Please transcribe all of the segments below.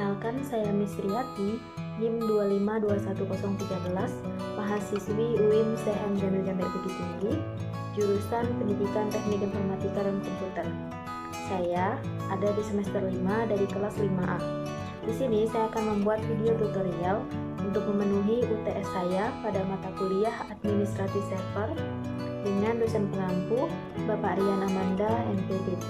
Perkenalkan, saya Miss Riyati, NIM 2521013, mahasiswi UIM Sehem Jamil Jamil Bukit Tinggi, jurusan Pendidikan Teknik Informatika dan Komputer. Saya ada di semester 5 dari kelas 5A. Di sini saya akan membuat video tutorial untuk memenuhi UTS saya pada mata kuliah Administrasi Server dengan dosen pengampu Bapak Rian Amanda, MPDT.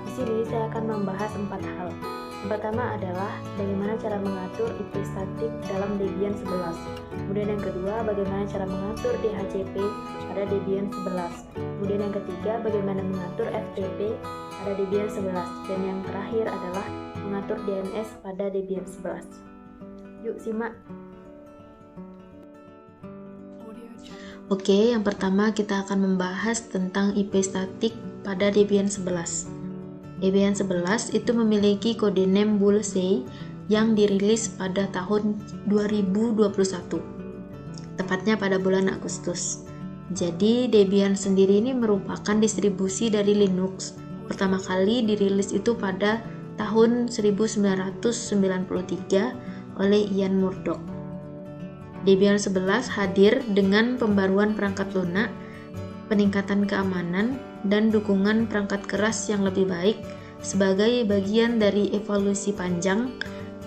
Di sini saya akan membahas 4 hal. Yang pertama adalah bagaimana cara mengatur IP statik dalam Debian 11. Kemudian yang kedua, bagaimana cara mengatur DHCP pada Debian 11. Kemudian yang ketiga, bagaimana mengatur FTP pada Debian 11. Dan yang terakhir adalah mengatur DNS pada Debian 11. Yuk simak. Oke, yang pertama kita akan membahas tentang IP statik pada Debian 11. Debian 11 itu memiliki kode name Bullseye yang dirilis pada tahun 2021, tepatnya pada bulan Agustus. Jadi Debian sendiri ini merupakan distribusi dari Linux. Pertama kali dirilis itu pada tahun 1993 oleh Ian Murdoch. Debian 11 hadir dengan pembaruan perangkat lunak, peningkatan keamanan, dan dukungan perangkat keras yang lebih baik sebagai bagian dari evolusi panjang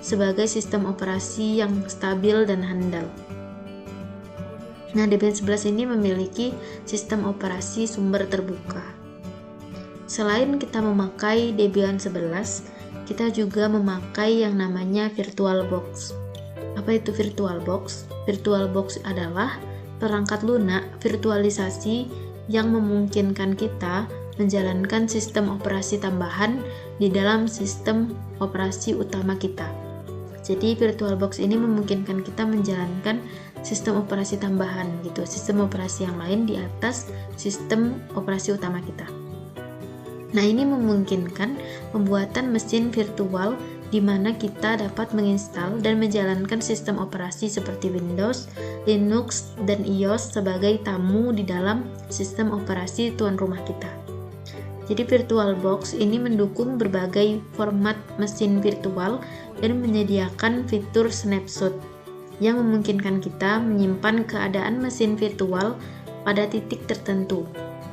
sebagai sistem operasi yang stabil dan handal. Nah, Debian 11 ini memiliki sistem operasi sumber terbuka. Selain kita memakai Debian 11, kita juga memakai yang namanya VirtualBox. Apa itu VirtualBox? VirtualBox adalah perangkat lunak virtualisasi yang memungkinkan kita menjalankan sistem operasi tambahan di dalam sistem operasi utama kita. Jadi VirtualBox ini memungkinkan kita menjalankan sistem operasi tambahan gitu, sistem operasi yang lain di atas sistem operasi utama kita. Nah, ini memungkinkan pembuatan mesin virtual di mana kita dapat menginstal dan menjalankan sistem operasi seperti Windows, Linux, dan iOS sebagai tamu di dalam sistem operasi tuan rumah kita. Jadi VirtualBox ini mendukung berbagai format mesin virtual dan menyediakan fitur snapshot yang memungkinkan kita menyimpan keadaan mesin virtual pada titik tertentu.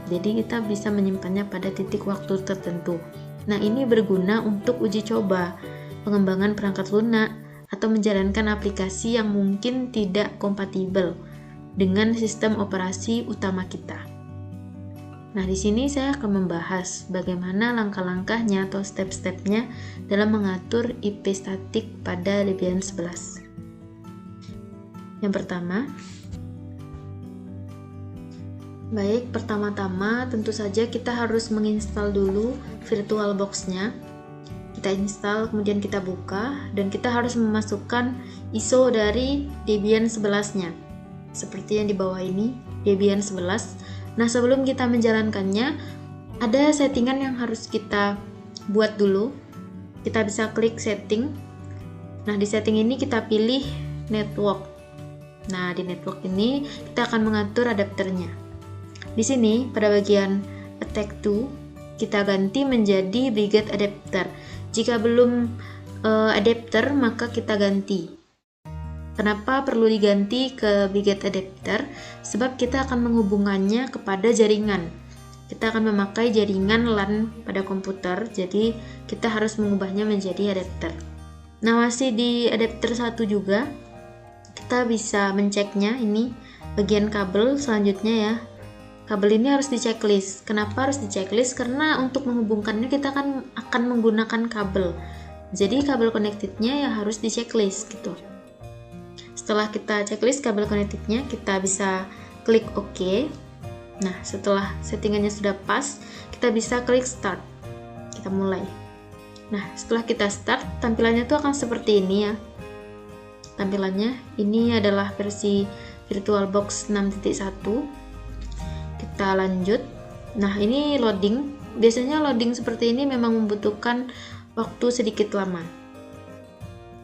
Jadi kita bisa menyimpannya pada titik waktu tertentu. Nah, ini berguna untuk uji coba, pengembangan perangkat lunak, atau menjalankan aplikasi yang mungkin tidak kompatibel dengan sistem operasi utama kita. Nah, di sini saya akan membahas bagaimana langkah-langkahnya atau step-stepnya dalam mengatur IP statik pada Debian 11. Yang pertama, pertama-tama tentu saja kita harus menginstal dulu VirtualBox-nya. Kita install, kemudian kita buka, dan kita harus memasukkan ISO dari Debian 11-nya. Seperti yang di bawah ini, Debian 11. Nah, sebelum kita menjalankannya, ada settingan yang harus kita buat dulu. Kita bisa klik setting. Nah, di setting ini kita pilih network. Nah, di network ini kita akan mengatur adapternya. Di sini, pada bagian attack to, kita ganti menjadi brigade adapter. Jika belum adapter, maka kita ganti. Kenapa perlu diganti ke brigade adapter? Sebab kita akan menghubungannya kepada jaringan. Kita akan memakai jaringan LAN pada komputer, jadi kita harus mengubahnya menjadi adapter. Nah, masih di adapter 1 juga, kita bisa menceknya. Ini bagian kabel selanjutnya ya. Kabel ini harus di checklist. Kenapa harus di checklist? Karena untuk menghubungkannya kita akan menggunakan kabel. Jadi kabel connected-nya ya harus di checklist gitu. Setelah kita checklist kabel connected-nya, kita bisa klik OK. Nah, setelah settingannya sudah pas, kita bisa klik start. Kita mulai. Nah, setelah kita start, tampilannya tuh akan seperti ini ya. Tampilannya ini adalah versi VirtualBox 6.1. Kita lanjut. Nah, ini loading. Biasanya loading seperti ini memang membutuhkan waktu sedikit lama.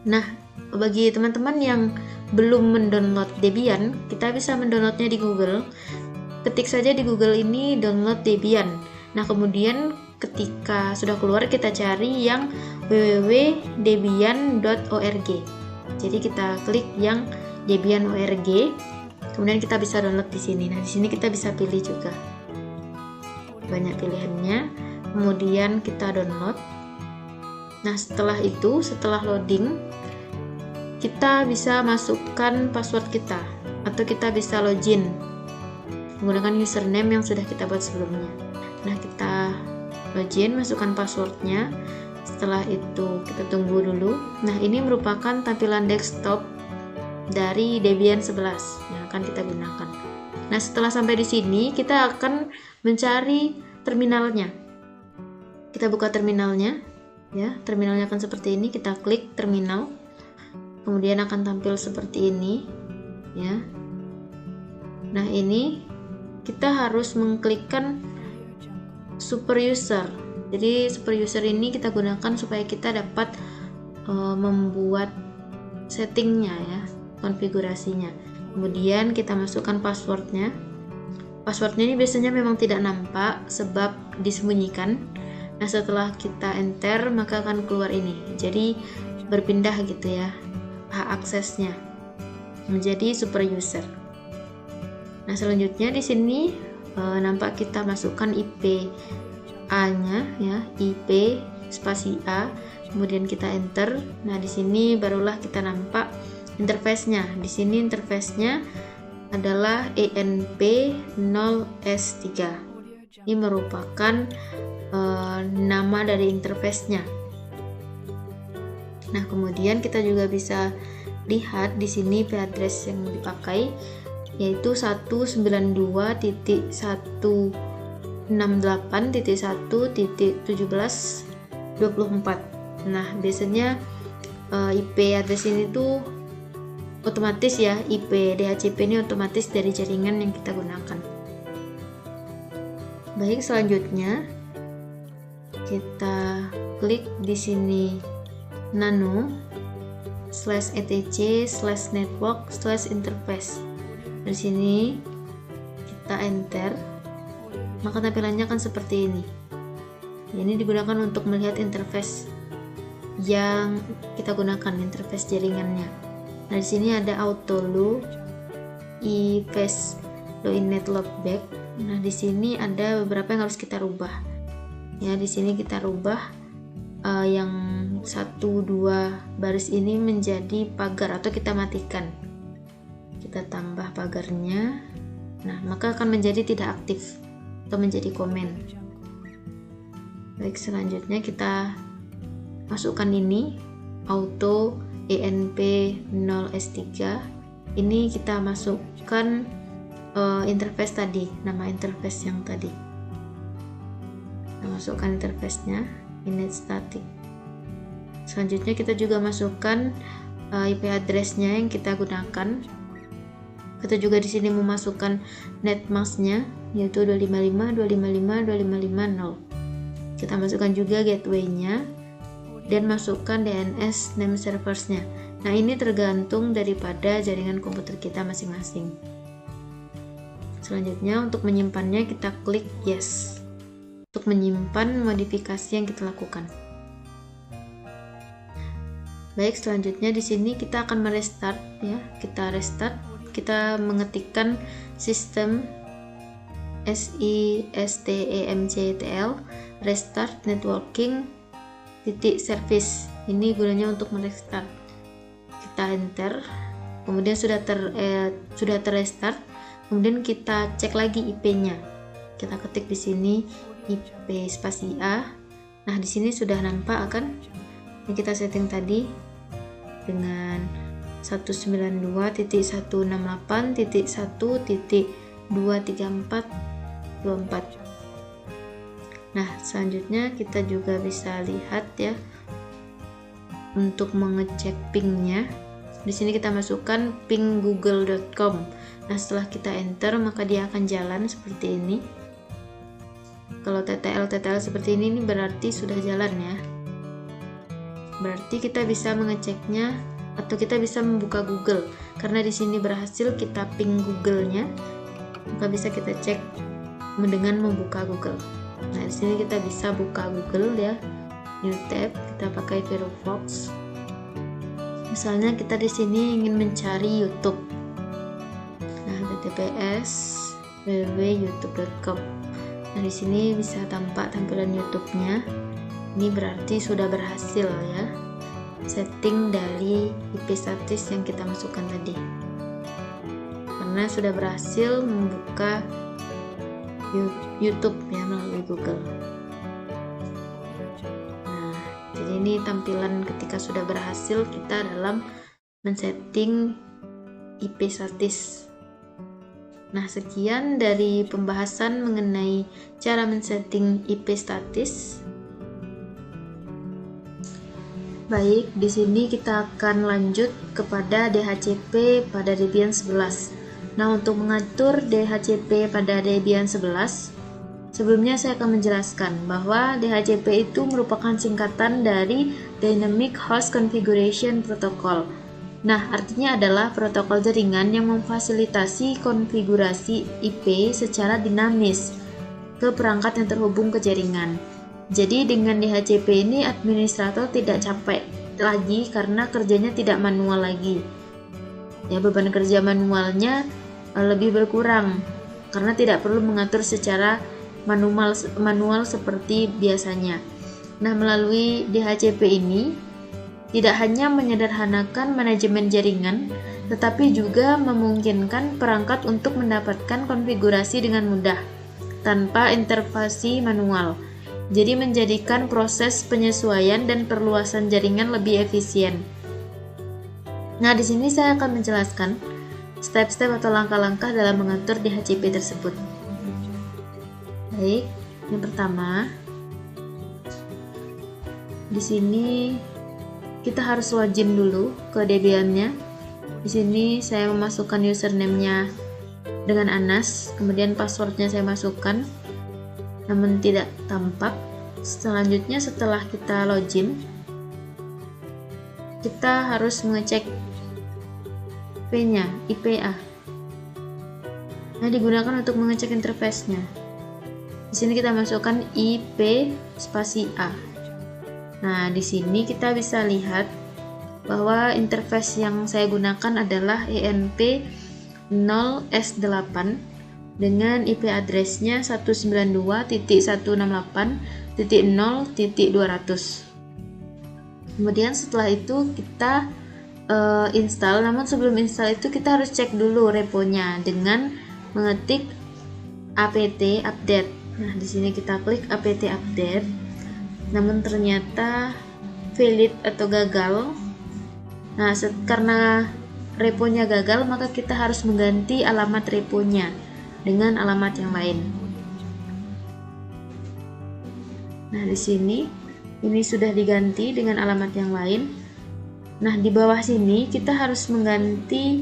Nah, bagi teman-teman yang belum mendownload Debian, kita bisa mendownloadnya di Google. Ketik saja di Google ini download Debian. Nah, kemudian ketika sudah keluar, kita cari yang www.debian.org. Jadi kita klik yang Debian.org, kemudian kita bisa download di sini. Nah, di sini kita bisa pilih juga. Banyak pilihannya. Kemudian kita download. Nah, setelah itu, setelah loading, kita bisa masukkan password kita atau kita bisa login menggunakan username yang sudah kita buat sebelumnya. Nah, kita login, masukkan passwordnya. Setelah itu kita tunggu dulu. Nah, ini merupakan tampilan desktop dari Debian 11 yang akan kita gunakan. Nah, setelah sampai di sini kita akan mencari terminalnya. Kita buka terminalnya, ya. Terminalnya akan seperti ini. Kita klik terminal, kemudian akan tampil seperti ini, ya. Nah, ini kita harus mengklikkan super user. Jadi super user ini kita gunakan supaya kita dapat membuat settingnya, ya, konfigurasinya. Kemudian kita masukkan passwordnya. Passwordnya ini biasanya memang tidak nampak sebab disembunyikan. Nah, setelah kita enter maka akan keluar ini. Jadi berpindah gitu ya hak aksesnya menjadi super user. Nah, selanjutnya di sini nampak kita masukkan IP A-nya, ya, IP spasi A, kemudian kita enter. Nah, di sini barulah kita nampak interface-nya. Di sini interface-nya adalah ENP0S3. Ini merupakan nama dari interface-nya. Nah, kemudian kita juga bisa lihat di sini IP address yang dipakai yaitu 192.168.1.17.24. Nah, biasanya IP address ini tuh otomatis, ya, IP DHCP ini otomatis dari jaringan yang kita gunakan. Baik, selanjutnya kita klik di sini nano/etc/network/interface. Di sini kita enter, maka tampilannya akan seperti ini. Ini digunakan untuk melihat interface yang kita gunakan, interface jaringannya. Nah, di sini ada auto low, e-face low-in-net loopback. Nah, di sini ada beberapa yang harus kita rubah. Ya, di sini kita rubah yang 1-2 baris ini menjadi pagar atau kita matikan. Kita tambah pagarnya. Nah, maka akan menjadi tidak aktif atau menjadi komen. Baik, selanjutnya kita masukkan ini auto ENP0S3. Ini kita masukkan interface tadi, nama interface yang tadi. Kita masukkan interface-nya, init static. Selanjutnya kita juga masukkan IP address-nya yang kita gunakan. Kita juga di sini memasukkan netmask-nya yaitu 255.255.255.0. Kita masukkan juga gateway-nya dan masukkan DNS name servers-nya. Nah, ini tergantung daripada jaringan komputer kita masing-masing. Selanjutnya untuk menyimpannya kita klik yes. Untuk menyimpan modifikasi yang kita lakukan. Baik, selanjutnya di sini kita akan merestart, ya. Kita restart. Kita mengetikkan sistem SISTEMCTL restart networking .service. Ini gunanya untuk merestart. Kita enter, kemudian sudah terrestart. Kemudian kita cek lagi IP-nya. Kita ketik di sini IP spasi A. Nah, di sini sudah nampak kan? Ini kita setting tadi dengan 192.168.1.234.24. Nah, selanjutnya kita juga bisa lihat, ya, untuk mengecek pingnya. Di sini kita masukkan ping google.com. Nah, setelah kita enter maka dia akan jalan seperti ini. Kalau TTL seperti ini berarti sudah jalan, ya. Berarti kita bisa mengeceknya atau kita bisa membuka Google. Karena di sini berhasil kita ping Google-nya, maka bisa kita cek dengan membuka Google. Nah, di sini kita bisa buka Google, ya. new tab, kita pakai Firefox. Misalnya kita di sini ingin mencari YouTube. Nah, https www.youtube.com. Nah, di sini bisa tampak tampilan YouTube-nya. Ini berarti sudah berhasil ya setting dari IP statis yang kita masukkan tadi. Karena sudah berhasil membuka YouTube ya melalui Google. Nah, jadi ini tampilan ketika sudah berhasil kita dalam men-setting IP statis. Nah, sekian dari pembahasan mengenai cara men-setting IP statis. Baik, di sini kita akan lanjut kepada DHCP pada Debian 11. Nah, untuk mengatur DHCP pada Debian 11, sebelumnya saya akan menjelaskan bahwa DHCP itu merupakan singkatan dari Dynamic Host Configuration Protocol. Nah, artinya adalah protokol jaringan yang memfasilitasi konfigurasi IP secara dinamis ke perangkat yang terhubung ke jaringan. Jadi dengan DHCP ini administrator tidak capek lagi karena kerjanya tidak manual lagi. Ya, beban kerja manualnya lebih berkurang karena tidak perlu mengatur secara manual seperti biasanya. Nah, melalui DHCP ini tidak hanya menyederhanakan manajemen jaringan, tetapi juga memungkinkan perangkat untuk mendapatkan konfigurasi dengan mudah, tanpa intervensi manual. Jadi menjadikan proses penyesuaian dan perluasan jaringan lebih efisien. Nah, di sini saya akan menjelaskan step-step atau langkah-langkah dalam mengatur DHCP tersebut. Baik, yang pertama, di sini kita harus login dulu ke Debian-nya. Di sini saya memasukkan username-nya dengan Anas, kemudian password-nya saya masukkan, namun tidak tampak. Selanjutnya setelah kita login, kita harus mengecek IP-nya, IPA. Nah, digunakan untuk mengecek interface-nya. Di sini kita masukkan IP spasi A. Nah, di sini kita bisa lihat bahwa interface yang saya gunakan adalah ENP0S8 dengan IP address-nya 192.168.0.200. Kemudian setelah itu kita install, namun sebelum install itu kita harus cek dulu reponya dengan mengetik apt update. Nah, di sini kita klik apt update. Namun ternyata valid atau gagal. Nah, karena reponya gagal, maka kita harus mengganti alamat reponya dengan alamat yang lain. Nah, di sini ini sudah diganti dengan alamat yang lain. Nah, di bawah sini kita harus mengganti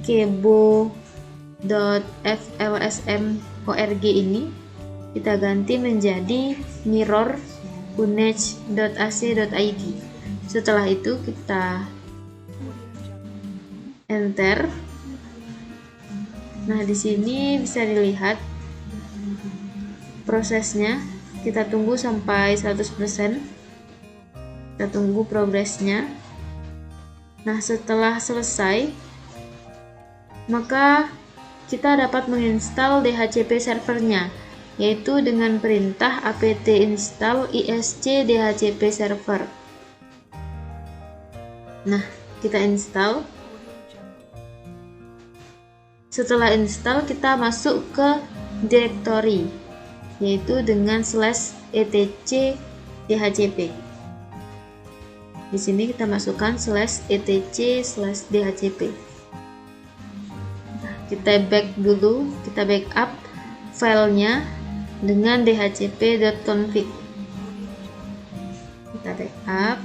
kebo.flsm.org ini, kita ganti menjadi mirror.unech.ac.id. Setelah itu kita enter. Nah, di sini bisa dilihat prosesnya. Kita tunggu sampai 100%. Kita tunggu progresnya. Nah, setelah selesai, maka kita dapat menginstal DHCP servernya, yaitu dengan perintah apt install isc dhcp server. Nah, kita install. Setelah install, kita masuk ke directory, yaitu dengan /etc dhcp. Di sini kita masukkan /etc/dhcp. Nah, kita back dulu, kita backup filenya dengan dhcp.config. Kita backup.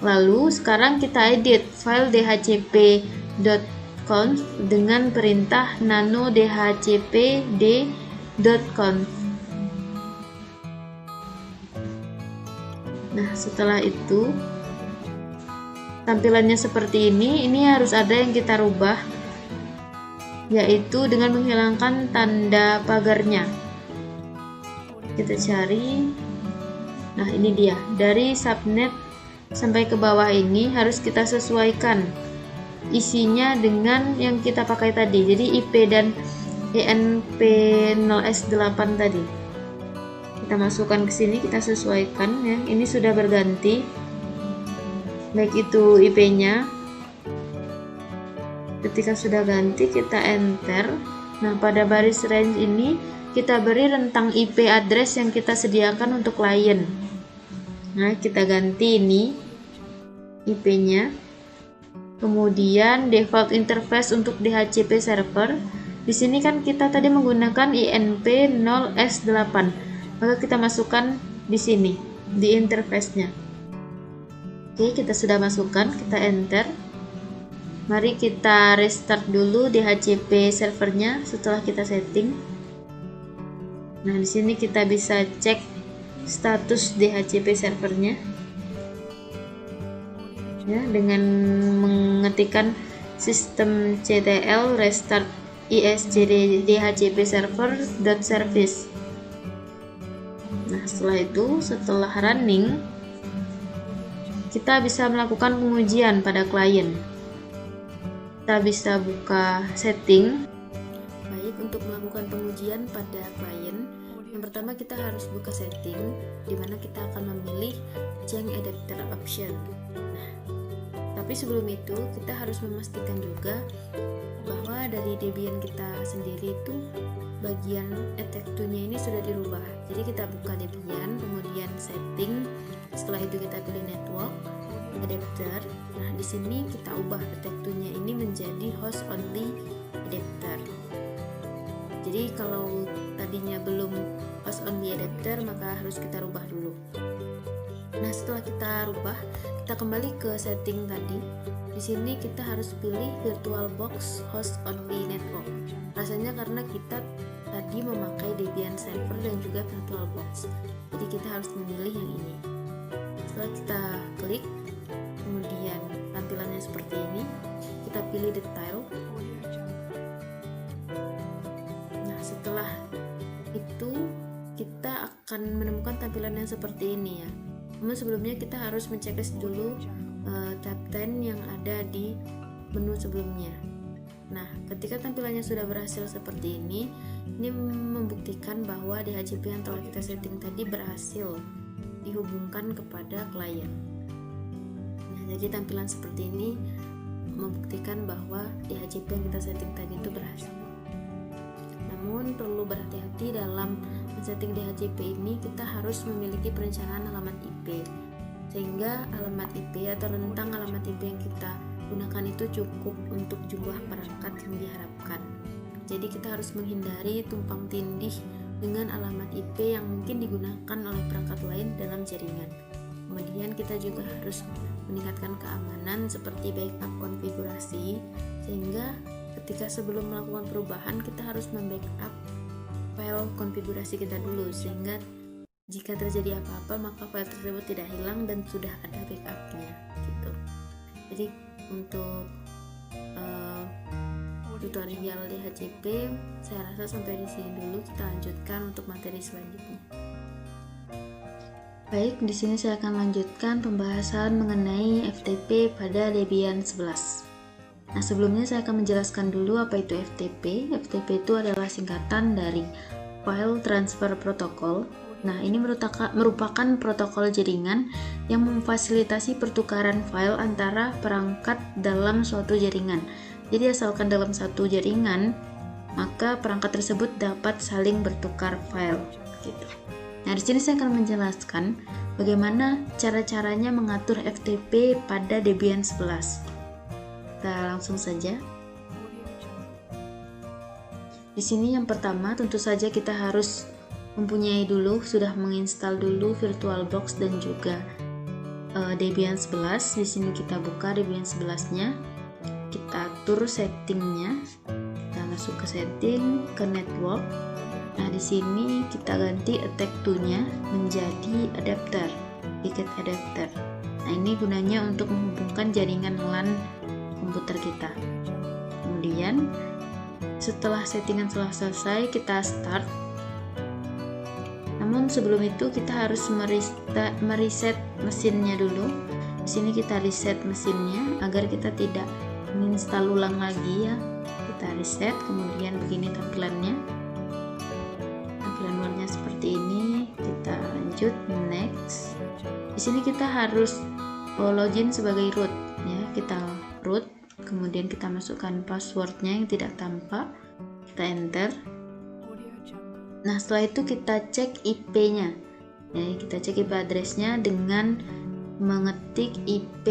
Lalu sekarang kita edit file dhcp.conf dengan perintah nano dhcpd.conf. Nah, setelah itu tampilannya seperti ini. Ini harus ada yang kita rubah, yaitu dengan menghilangkan tanda pagarnya. Kita cari. Nah, ini dia. Dari subnet sampai ke bawah ini harus kita sesuaikan isinya dengan yang kita pakai tadi. Jadi IP dan ENP0S8 tadi. Kita masukkan ke sini, kita sesuaikan ya. Ini sudah berganti. Baik itu IP-nya. Ketika sudah ganti, kita enter. Nah, pada baris range ini kita beri rentang IP address yang kita sediakan untuk klien. Nah, kita ganti ini IP-nya. Kemudian default interface untuk DHCP server. Di sini kan kita tadi menggunakan INP0S8. Maka kita masukkan di sini di interface-nya. Oke, kita sudah masukkan, kita enter. Mari kita restart dulu DHCP servernya setelah kita setting. Nah, di sini kita bisa cek status DHCP servernya ya, dengan mengetikkan sistem ctl restart iscd DHCP server.service. Nah, setelah running, kita bisa melakukan pengujian pada klien. Kita bisa buka setting. Baik, untuk melakukan pengujian pada klien, yang pertama kita harus buka setting, di mana kita akan memilih change adapter option. Nah, tapi sebelum itu kita harus memastikan juga bahwa dari Debian kita sendiri itu bagian attack-to-nya ini sudah dirubah. Jadi kita buka Debian, kemudian setting, setelah itu kita pilih network adapter. Nah, di sini kita ubah attack-to-nya ini menjadi host only adapter. Jadi kalau tadinya belum host only adapter, maka harus kita rubah dulu. Nah, setelah kita rubah, kita kembali ke setting tadi. Di sini kita harus pilih VirtualBox host only network. Rasanya karena kita tadi memakai Debian server dan juga VirtualBox. Jadi kita harus memilih yang ini. Setelah kita klik, kemudian tampilannya seperti ini, kita pilih detail. Nah, setelah itu kita akan menemukan tampilan yang seperti ini ya. Namun sebelumnya kita harus menceklis dulu tab 10 yang ada di menu sebelumnya. Nah, ketika tampilannya sudah berhasil seperti ini membuktikan bahwa DHCP yang telah kita setting tadi berhasil dihubungkan kepada klien. Nah, jadi tampilan seperti ini membuktikan bahwa DHCP yang kita setting tadi itu berhasil. Namun perlu berhati-hati dalam men-setting DHCP ini, kita harus memiliki perencanaan alamat IP, sehingga alamat IP atau rentang alamat IP yang kita gunakan itu cukup untuk jumlah perangkat yang diharapkan. Jadi kita harus menghindari tumpang tindih dengan alamat IP yang mungkin digunakan oleh perangkat lain dalam jaringan. Kemudian kita juga harus meningkatkan keamanan seperti backup konfigurasi, sehingga ketika sebelum melakukan perubahan kita harus membackup file konfigurasi kita dulu, sehingga jika terjadi apa-apa maka file tersebut tidak hilang dan sudah ada backupnya gitu. Jadi untuk tutorial DHCP saya rasa sampai di sini dulu. Kita lanjutkan untuk materi selanjutnya. Baik, di sini saya akan lanjutkan pembahasan mengenai FTP pada Debian 11. Nah, sebelumnya saya akan menjelaskan dulu apa itu FTP. FTP itu adalah singkatan dari File Transfer Protocol. Nah, ini merupakan protokol jaringan yang memfasilitasi pertukaran file antara perangkat dalam suatu jaringan. Jadi asalkan dalam satu jaringan, maka perangkat tersebut dapat saling bertukar file gitu. Nah, di sini saya akan menjelaskan bagaimana cara-caranya mengatur FTP pada Debian 11. Kita langsung saja. Di sini yang pertama tentu saja kita harus mempunyai dulu, sudah menginstal dulu VirtualBox dan juga Debian 11. Di sini kita buka Debian 11-nya. Kita atur settingnya. Kita masuk ke setting, ke network. Nah, di sini kita ganti attack to-nya menjadi adapter, ticket adapter. Nah, ini gunanya untuk menghubungkan jaringan LAN komputer kita. Kemudian setelah settingan telah selesai, kita start. Namun sebelum itu kita harus mereset mesinnya dulu. Di sini kita reset mesinnya agar kita tidak menginstal ulang lagi ya. Kita reset, kemudian begini tampilannya. Tampilan luarnya seperti ini. Kita lanjut next. Di sini kita harus login sebagai root ya. Kita root, kemudian kita masukkan passwordnya yang tidak tampak. Kita enter. Nah, setelah itu kita cek IP-nya. Ya, kita cek IP address-nya dengan mengetik IP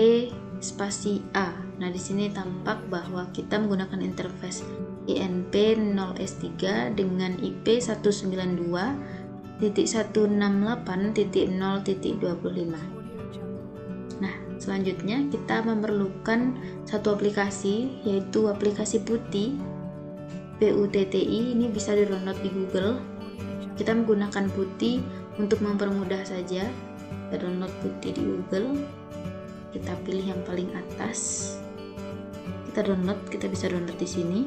spasi A. Nah, di sini tampak bahwa kita menggunakan interface INP0S3 dengan IP 192.168.0.25. Nah, selanjutnya kita memerlukan satu aplikasi, yaitu aplikasi PuTTY. PuTTY ini bisa di-download di Google. Kita menggunakan PuTTY untuk mempermudah saja. Kita download PuTTY di Google. Kita pilih yang paling atas. Kita download, kita bisa download di sini.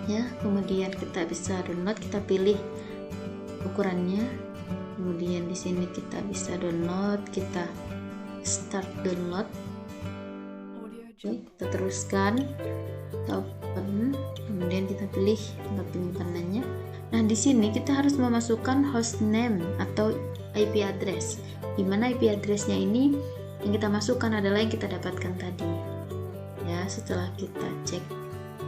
Ya, kemudian kita bisa download, kita pilih ukurannya. Kemudian di sini kita bisa download, kita start download. Oke, kita teruskan, kita open, kemudian kita pilih tempat penyimpanannya. Nah, di sini kita harus memasukkan hostname atau IP address. Di mana IP address-nya ini yang kita masukkan adalah yang kita dapatkan tadi. Ya, setelah kita cek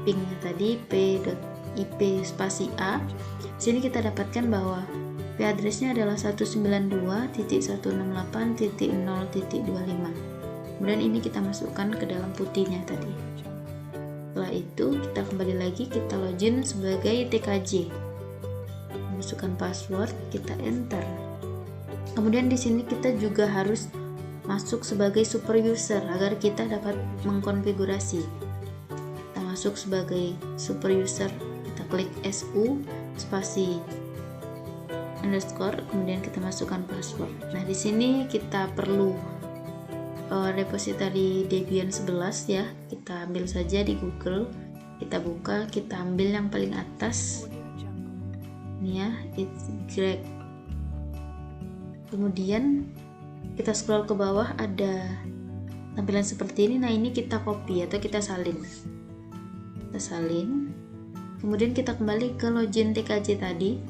ping-nya tadi p.ip spasi A, di sini kita dapatkan bahwa IP address-nya adalah 192.168.0.25. Kemudian ini kita masukkan ke dalam PuTTY-nya tadi. Setelah itu kita kembali lagi, kita login sebagai TKJ. Masukkan password, kita enter. Kemudian di sini kita juga harus masuk sebagai super user agar kita dapat mengkonfigurasi. Kita masuk sebagai super user, kita klik SU spasi underscore, kemudian kita masukkan password. Nah, di sini kita perlu repository Debian 11 ya. Kita ambil saja di Google, kita buka, kita ambil yang paling atas ini ya, it's Greg. Kemudian kita scroll ke bawah, ada tampilan seperti ini. Nah, ini kita copy atau kita salin. Kita salin. Kemudian kita kembali ke login TKJ tadi,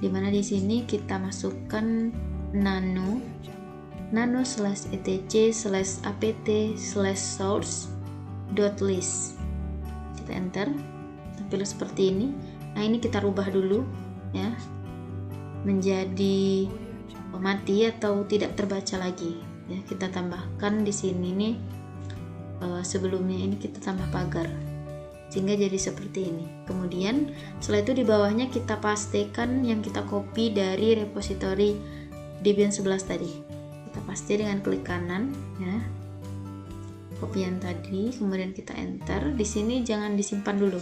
dimana di sini kita masukkan nano/etc/apt/source.list. Kita enter, tampil seperti ini. Nah, ini kita rubah dulu ya menjadi mati atau tidak terbaca lagi ya. Kita tambahkan di sini nih sebelumnya ini kita tambah pagar sehingga jadi seperti ini. Kemudian setelah itu di bawahnya kita pastekan yang kita copy dari repository Debian 11 tadi. Kita paste dengan klik kanan ya, kopian tadi, kemudian kita enter. Di sini jangan disimpan dulu,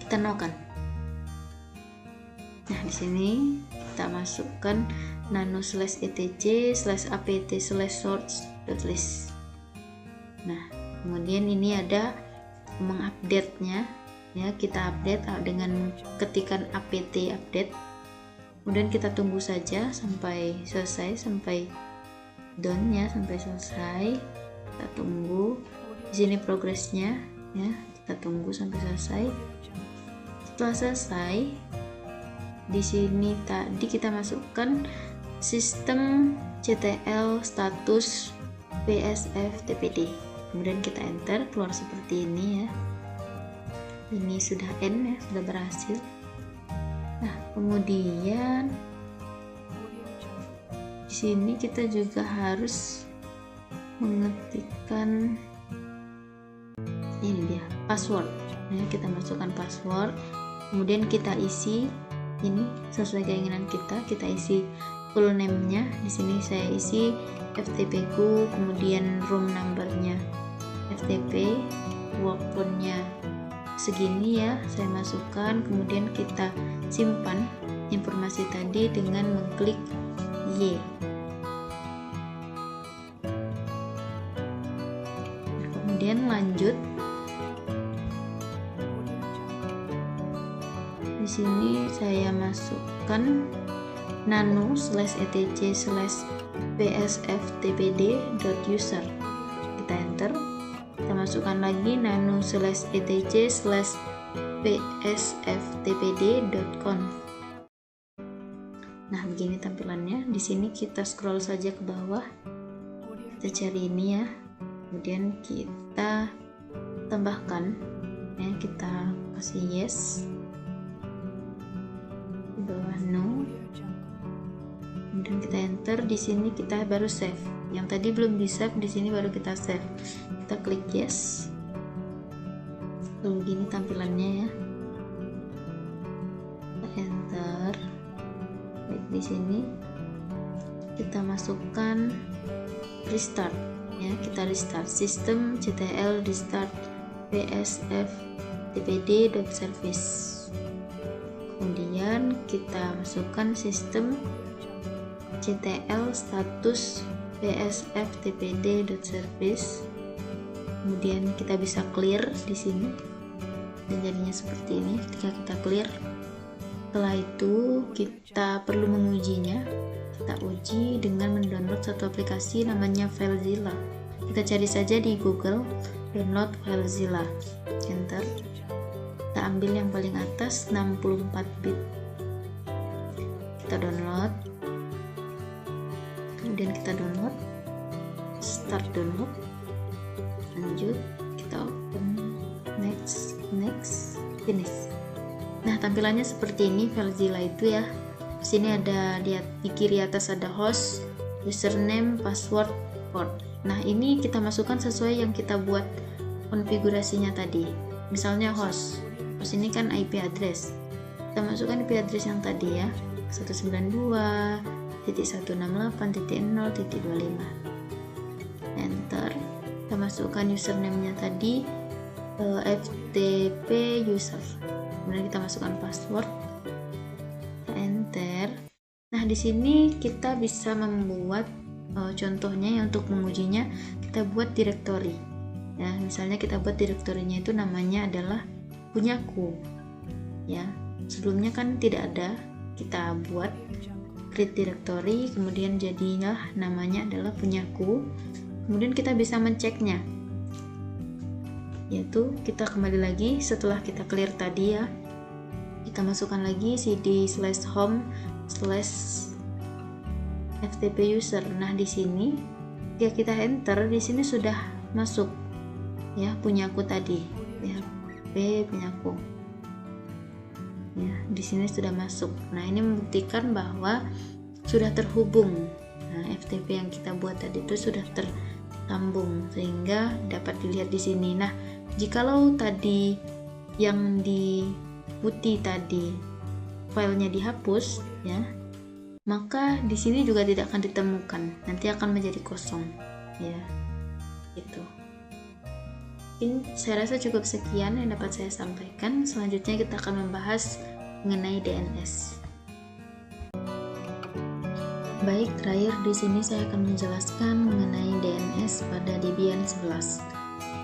kita nokan. Nah, di sini kita masukkan nano/etc/apt/source.list. Nah, kemudian ini ada mengupdate-nya ya, kita update dengan ketikan apt update. Kemudian kita tunggu saja sampai selesai, sampai done-nya, sampai selesai. Kita tunggu. Di sini progresnya ya, kita tunggu sampai selesai. Setelah selesai, di sini tadi kita masukkan sistem CTL status PSF-TPD. Kemudian kita enter, keluar seperti ini ya. Ini sudah end ya, sudah berhasil. Nah, kemudian di sini kita juga harus mengetikkan ini dia, password. Nah, kita masukkan password, kemudian kita isi ini sesuai keinginan kita. Kita isi full name-nya. Di sini saya isi FTP ku, kemudian room number-nya FTP, work phone-nya segini ya, saya masukkan. Kemudian kita simpan informasi tadi dengan mengklik Y. Kemudian lanjut. Di sini saya masukkan nano/etc/psftpd.user. Kita enter. Kita masukkan lagi nano/etc/psftpd.conf. Nah, begini tampilannya. Di sini kita scroll saja ke bawah. Kita cari ini ya. Kemudian kita tambahkan ya, kita kasih yes. Di bawah no. Kemudian kita enter. Di sini kita baru save. Yang tadi belum di save, di sini baru kita save. Kita klik yes. Lalu begini tampilannya ya. Kita enter. Baik, di sini kita masukkan restart ya, kita restart sistem ctl restart psftpd.service. Kemudian kita masukkan sistem ctl status psftpd.service. Kemudian kita bisa clear di sini dan jadinya seperti ini ketika kita clear. Setelah itu kita perlu mengujinya. Kita uji dengan mendownload satu aplikasi namanya FileZilla. Kita cari saja di Google download FileZilla. Enter. Kita ambil yang paling atas 64 bit. Kita download. Kemudian kita download. Start download. Lanjut. Kita open. Next, finish. Nah, tampilannya seperti ini FileZilla itu ya. Di sini ada di kiri atas ada host, username, password, port. Nah, ini kita masukkan sesuai yang kita buat konfigurasinya tadi. Misalnya host ini kan IP address. Kita masukkan IP address yang tadi ya, 192.168.0.25. Enter. Kita masukkan username-nya tadi FTP user. Kemudian kita masukkan password. Kita enter. Nah, di sini kita bisa membuat contohnya ya, untuk mengujinya kita buat directory. Ya, misalnya kita buat direktorinya itu namanya adalah punyaku. Ya, sebelumnya kan tidak ada. Kita buat create directory, kemudian jadilah namanya adalah punyaku. Kemudian kita bisa menceknya. Yaitu kita kembali lagi setelah kita clear tadi ya, kita masukkan lagi cd/home/ftp user. Nah, di sini jika kita enter, di sini sudah masuk ya punyaku tadi ya, punyaku ya, di sini sudah masuk. Nah, ini membuktikan bahwa sudah terhubung. Nah, FTP yang kita buat tadi itu sudah tersambung sehingga dapat dilihat di sini. Nah, jikalau tadi yang di putih tadi filenya dihapus ya, maka di sini juga tidak akan ditemukan, nanti akan menjadi kosong ya, gitu. Mungkin saya rasa cukup sekian yang dapat saya sampaikan. Selanjutnya kita akan membahas mengenai DNS. Baik, terakhir di sini saya akan menjelaskan mengenai DNS pada Debian 11.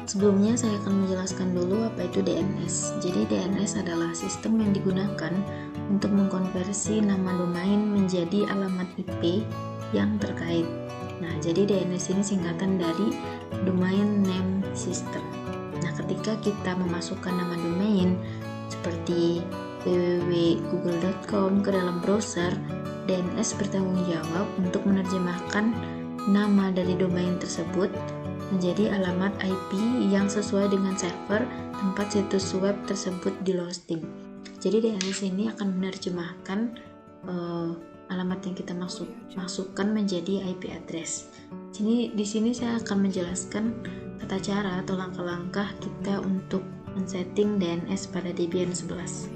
Sebelumnya saya akan menjelaskan dulu apa itu DNS. Jadi DNS adalah sistem yang digunakan untuk mengkonversi nama domain menjadi alamat IP yang terkait. Nah, jadi DNS ini singkatan dari Domain Name System. Nah, ketika kita memasukkan nama domain seperti www.google.com ke dalam browser, DNS bertanggung jawab untuk menerjemahkan nama dari domain tersebut menjadi alamat IP yang sesuai dengan server tempat situs web tersebut di-hosting. Jadi DNS ini akan menerjemahkan alamat yang kita masukkan menjadi IP address. Di sini saya akan menjelaskan tata cara atau langkah-langkah kita untuk men-setting DNS pada Debian 11.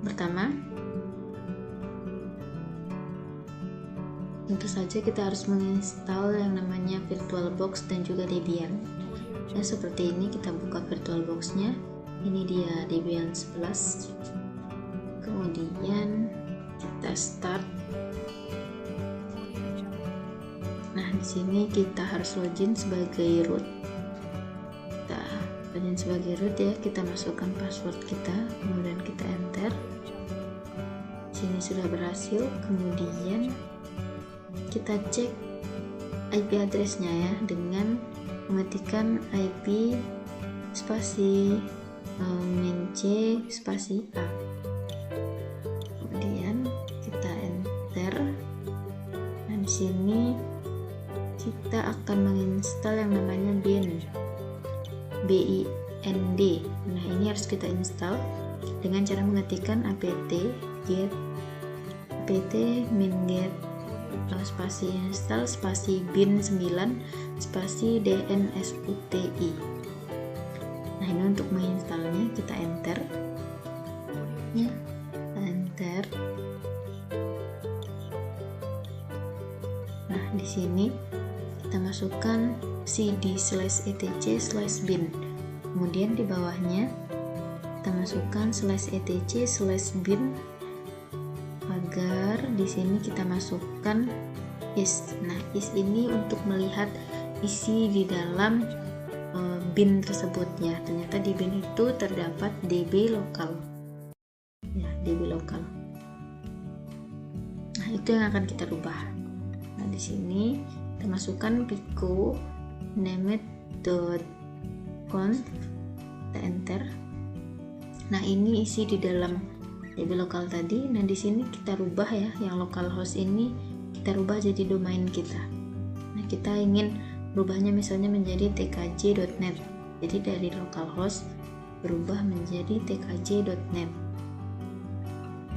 Pertama, tentu saja kita harus menginstal yang namanya VirtualBox dan juga Debian. Ya, seperti ini kita buka VirtualBox-nya. Ini dia Debian 11. Kemudian kita start. Nah, di sini kita harus login sebagai root. Kita login sebagai root ya, kita masukkan password kita, kemudian kita enter. Sini sudah berhasil. Kemudian kita cek IP address-nya ya dengan mengetikkan IP spasi -c spasi a. Kemudian kita enter. Dan di sini kita akan menginstal yang namanya bind. Nah, ini harus kita install dengan cara mengetikkan apt get min-get spasi install spasi bin 9 spasi dnsuti. Nah, ini untuk menginstalnya kita enter ya, enter. Nah, di sini kita masukkan cd/etc/bin. Kemudian di bawahnya kita masukkan /etc/bin agar di sini kita masukkan is. Nah, is ini untuk melihat isi di dalam bin tersebut ya. Ternyata di bin itu terdapat db lokal. Ya, db lokal. Nah, itu yang akan kita rubah. Nah, di sini kita masukkan pico named.conf, kita enter. Nah, ini isi di dalam db lokal tadi. Nah, di sini kita rubah ya, yang localhost ini kita rubah jadi domain kita. Nah, kita ingin berubahnya misalnya menjadi tkj.net. Jadi dari localhost berubah menjadi tkj.net.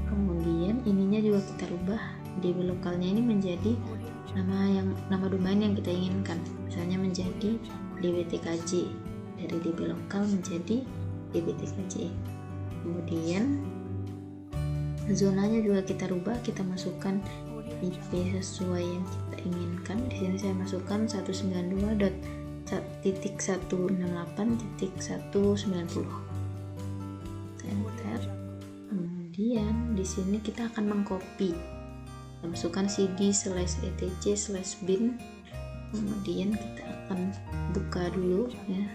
Kemudian ininya juga kita rubah, db lokalnya ini menjadi nama domain yang kita inginkan. Misalnya menjadi dbtkj, dari db lokal menjadi dbtkj. Kemudian zonanya juga kita rubah, kita masukkan IP sesuai yang kita inginkan. Di sini saya masukkan 192.168.190. Enter. Kemudian di sini kita akan mengcopy. Kita masukkan cd/etc/bin. Kemudian kita akan buka dulu ya,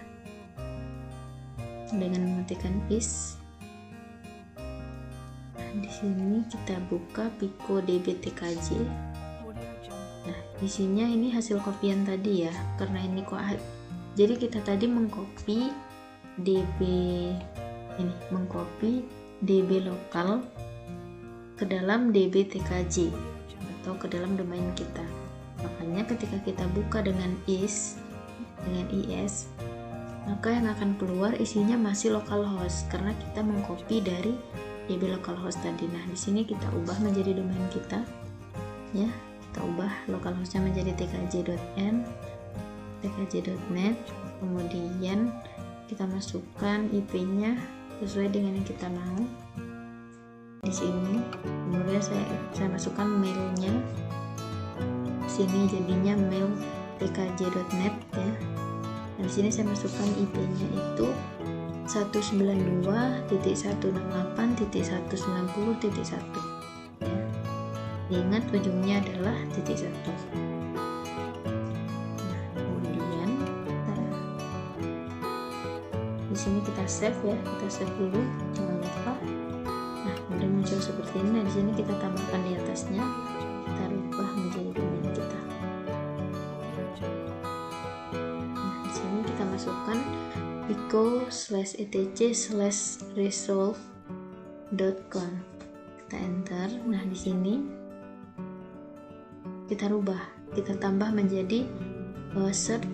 dengan mengetikkan is. Di sini kita buka pico dbtkj. Nah, isinya ini hasil kopian tadi ya, karena ini kok. Jadi kita tadi mengcopy db lokal ke dalam dbtkj atau ke dalam domain kita. Makanya ketika kita buka dengan is, maka yang akan keluar isinya masih localhost karena kita mengcopy dari db localhost tadi. Nah, di sini kita ubah menjadi domain kita ya, kita ubah localhostnya menjadi tkj.net. Kemudian kita masukkan IP-nya sesuai dengan yang kita mau di sini. Kemudian saya masukkan mailnya. Sini jadinya mail tkj.net ya. Dan di sini saya masukkan IP-nya itu 192.168.190.1 ya. Ingat ujungnya adalah .1. Nah, kemudian di sini kita save ya, kita save dulu, jangan lupa. Nah, kemudian muncul seperti ini. Nah, di sini kita tambahkan di atasnya, kita rubah menjadi domain kita. Nah, di sini kita masukkan pico/etc/resolve.com. Kita enter. Nah, di sini kita rubah, kita tambah menjadi search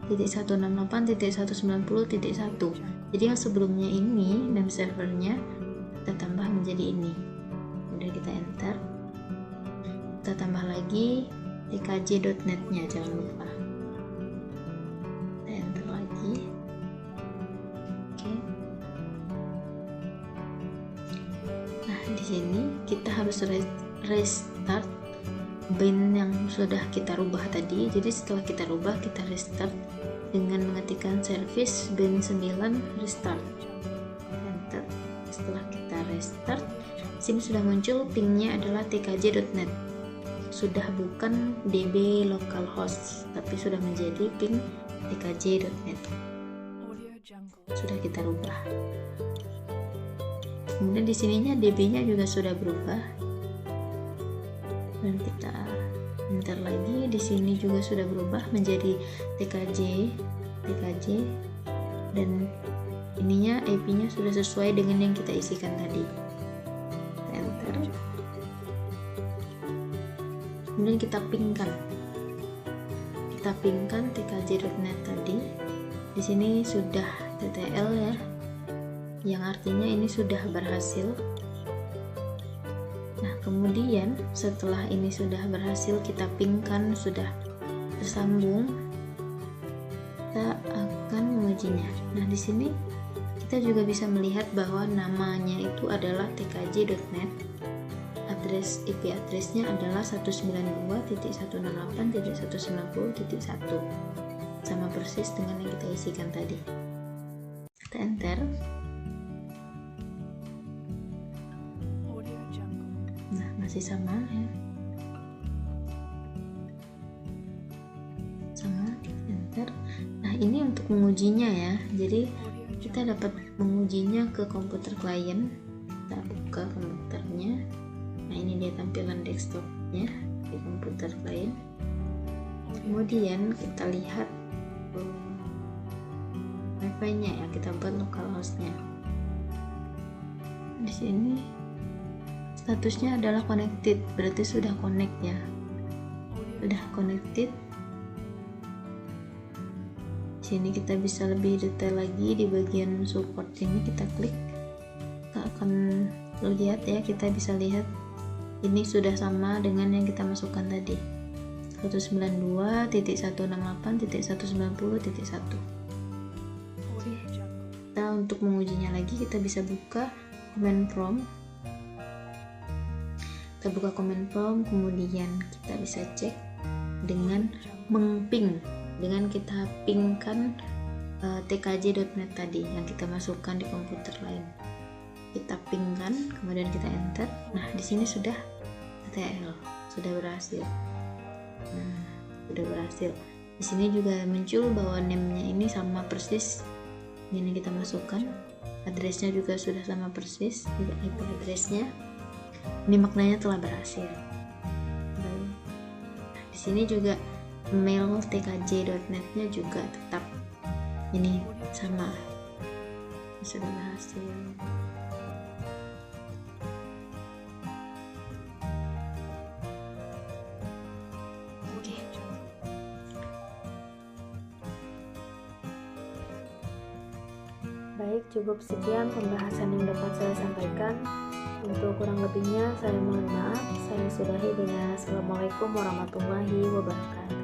192.168.190.1. Jadi yang sebelumnya ini name servernya kita tambah menjadi ini. Udah, kita enter. Kita tambah lagi tkj.net-nya, jangan lupa. Di sini kita harus restart bin yang sudah kita rubah tadi. Jadi setelah kita rubah, kita restart dengan mengetikkan service bin 9 restart. Enter. Setelah kita restart, sini sudah muncul pingnya adalah tkj.net. Sudah bukan db localhost, tapi sudah menjadi ping tkj.net. sudah kita rubah. Kemudian di sininya db-nya juga sudah berubah, dan kita enter lagi. Di sini juga sudah berubah menjadi TKJ, dan ininya IP-nya sudah sesuai dengan yang kita isikan tadi. Enter. Kemudian kita pingkan tkj.net tadi. Di sini sudah TTL ya, yang artinya ini sudah berhasil. Nah, kemudian setelah ini sudah berhasil kita pingkan, sudah tersambung, kita akan mengujinya. Nah, di sini kita juga bisa melihat bahwa namanya itu adalah tkj.net. IP address-nya adalah 192.168.190.1, sama persis dengan yang kita isikan tadi. Kita enter. Nah, masih sama ya, sama, enter. Nah, ini untuk mengujinya ya, jadi kita dapat mengujinya ke komputer klien. Kita buka komputernya. Nah, ini dia tampilan desktopnya di komputer klien. Kemudian kita lihat wifi-nya ya, kita buat localhost-nya. Di sini statusnya adalah connected, berarti sudah connect ya, sudah connected. Di sini kita bisa lebih detail lagi di bagian support ini, kita klik, kita akan lihat ya, kita bisa lihat ini sudah sama dengan yang kita masukkan tadi, 192.168.190.1. Kita untuk mengujinya lagi, kita bisa buka command prompt. Kita buka command prompt, kemudian kita bisa cek dengan mengping, dengan kita pingkan tkj.net tadi yang kita masukkan di komputer lain. Kita pingkan, kemudian kita enter. Nah, di sini sudah TTL, sudah berhasil. Nah, sudah berhasil. Di sini juga muncul bahwa name-nya ini sama persis ini kita masukkan. Address-nya juga sudah sama persis, juga IP address-nya. Ini maknanya telah berhasil. Nah, di sini juga mail tkj.net-nya juga tetap ini sama, sudah berhasil. Baik, cukup sekian pembahasan yang dapat saya sampaikan. Untuk kurang lebihnya saya mohon maaf. Saya sudahi dengan Assalamualaikum warahmatullahi wabarakatuh.